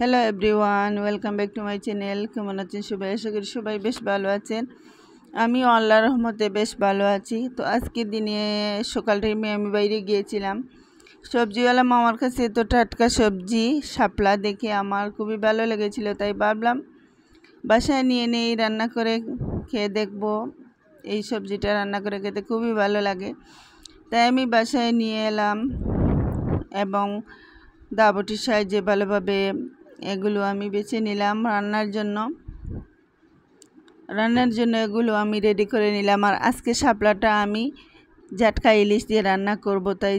Hello everyone, welcome back to my channel. কেমন আছেন সবাই? আশা করি সবাই বেশ ভালো আছেন। আমি আল্লাহর রহমতে বেশ ভালো আছি। তো আজকের দিনে সকাল টাইমে আমি বাইরে গিয়েছিলাম। সবজিওয়ালা মামার কাছে তো টাটকা সবজি শাপলা দেখে আমার খুবই ভালো লেগেছিল, তাই ভাবলাম বাসায় নিয়ে নেই, রান্না করে খেয়ে দেখব। এই সবজিটা রান্না করে খেতে খুবই ভালো লাগে, তাই আমি বাসায় নিয়ে এলাম এবং দাবটির সাহায্যে ভালোভাবে এগুলো আমি বেছে নিলাম রান্নার জন্য এগুলো আমি রেডি করে নিলাম। আর আজকে শাপলাটা আমি জাটকা ইলিশ দিয়ে রান্না করব, তাই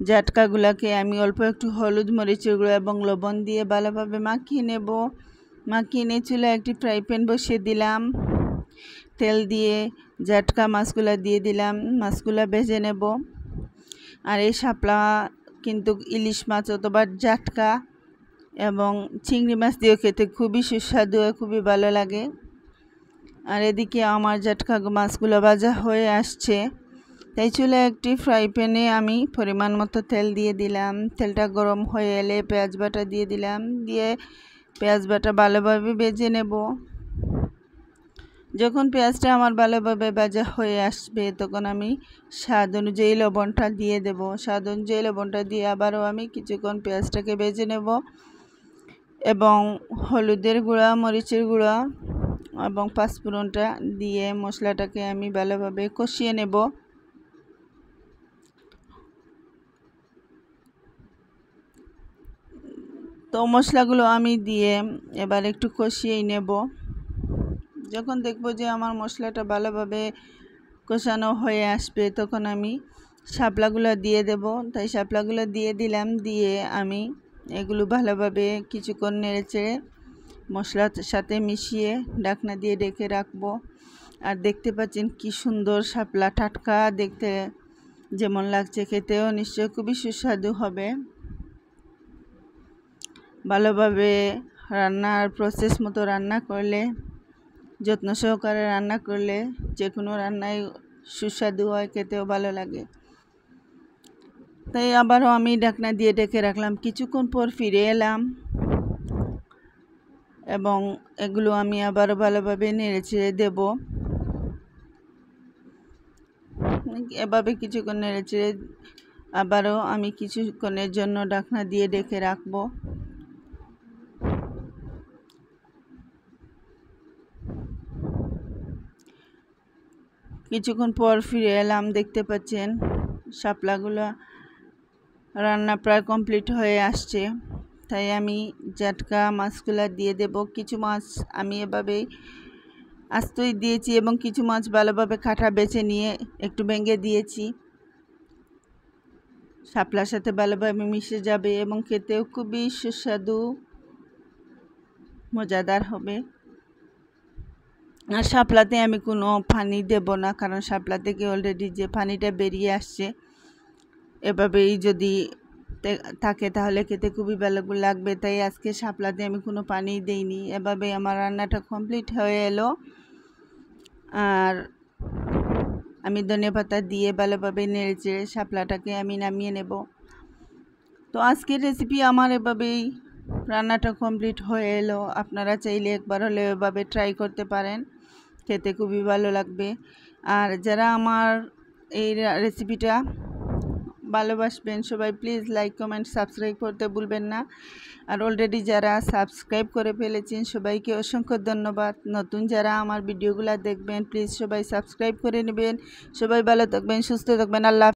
জাটকাগুলোকে আমি অল্প একটু হলুদ, মরিচের গুঁড়ো এবং লবণ দিয়ে ভালোভাবে মাখিয়ে নেব। মাখিয়ে নিয়ে চুলায় একটি ফ্রাই প্যান বসিয়ে দিলাম। তেল দিয়ে জাটকা মাছগুলো দিয়ে দিলাম, মাছগুলো ভেজে নেব। আর এই শাপলা কিন্তু ইলিশ মাছ অথবা জাটকা এবং চিংড়ি মাছ দিয়েও খেতে খুবই সুস্বাদু, খুবই ভালো লাগে। আর এদিকে আমার জাটকা মাছগুলো ভাজা হয়ে আসছে, তাই চুলায় একটি ফ্রাই প্যানে আমি পরিমাণ মতো তেল দিয়ে দিলাম। তেলটা গরম হয়ে এলে পেঁয়াজ বাটা দিয়ে দিলাম, দিয়ে পেঁয়াজ বাটা ভালোভাবে ভেজে নেব। যখন পেঁয়াজটা আমার ভালোভাবে ভাজা হয়ে আসবে তখন আমি স্বাদ অনুযায়ী লবণটা দিয়ে দেব। স্বাদ অনুযায়ী লবণটা দিয়ে আবারও আমি কিছুক্ষণ পেঁয়াজটাকে ভেজে নেব এবং হলুদের গুঁড়া, মরিচের গুঁড়া এবং পাঁচফোড়নটা দিয়ে মশলাটাকে আমি ভালোভাবে কষিয়ে নেব। তো মশলাগুলো আমি দিয়ে এবার একটু কষিয়েই নেব। যখন দেখব যে আমার মশলাটা ভালোভাবে কষানো হয়ে আসবে তখন আমি শাপলাগুলো দিয়ে দেব। তাই শাপলাগুলো দিয়ে দিলাম, দিয়ে আমি এগুলো ভালোভাবে কিছুক্ষণ নেড়েচেড়ে মশলার সাথে মিশিয়ে ঢাকনা দিয়ে ঢেকে রাখবো। আর দেখতে পাচ্ছেন কি সুন্দর শাপলা, টাটকা, দেখতে যেমন লাগছে খেতেও নিশ্চয় খুবই সুস্বাদু হবে। ভালোভাবে রান্নার প্রসেস মতো রান্না করলে, যত্ন সহকারে রান্না করলে যে কোনো রান্নাই সুস্বাদু হয়, খেতেও ভালো লাগে। তাই আবারও আমি ঢাকনা দিয়ে ঢেকে রাখলাম। কিছুক্ষণ পর ফিরে এলাম এবং এগুলো আমি আবারও ভালোভাবে নেড়েচেড়ে দেব। এভাবে কিছুক্ষণ নেড়েচেড়ে আবারও আমি কিছুক্ষণের জন্য ঢাকনা দিয়ে ঢেকে রাখবো। কিছুক্ষণ পর ফিরে এলাম, দেখতে পাচ্ছেন শাপলাগুলো রান্না প্রায় কমপ্লিট হয়ে আসছে। তাই আমি জাটকা মাছগুলো দিয়ে দেব। কিছু মাছ আমি এভাবেই আস্তই দিয়েছি এবং কিছু মাছ ভালোভাবে কাটা বেছে নিয়ে একটু ভেঙে দিয়েছি। শাপলার সাথে ভালোভাবে মিশে যাবে এবং খেতেও খুবই সুস্বাদু, মজাদার হবে। আর শাপলাতে আমি কোনো পানি দেব না, কারণ শাপলা থেকে অলরেডি যে পানিটা বেরিয়ে আসছে। এভাবেই যদি থাকে তাহলে খেতে খুবই ভালো লাগবে, তাই আজকে শাপলাতে আমি কোনো পানি দেইনি। এভাবে আমার রান্নাটা কমপ্লিট হয়ে এলো। আর আমি ধনেপাতা দিয়ে ভালোভাবে নেড়েচেড়ে শাপলাটাকে আমি নামিয়ে নেব। তো আজকের রেসিপি আমার এভাবেই রান্নাটা কমপ্লিট হয়ে এলো। আপনারা চাইলে একবার হলে এভাবে ট্রাই করতে পারেন, খেতে খুবই ভালো লাগবে। আর যারা আমার এই রেসিপিটা ভালোবাসবেন সবাই প্লিজ লাইক, কমেন্ট, সাবস্ক্রাইব করতে ভুলবেন না। আর অলরেডি যারা সাবস্ক্রাইব করে ফেলেছেন সবাইকে অসংখ্য ধন্যবাদ। নতুন যারা আমার ভিডিওগুলো দেখবেন প্লিজ সবাই সাবস্ক্রাইব করে নেবেন। সবাই ভালো থাকবেন, সুস্থ থাকবেন। আল্লাহ।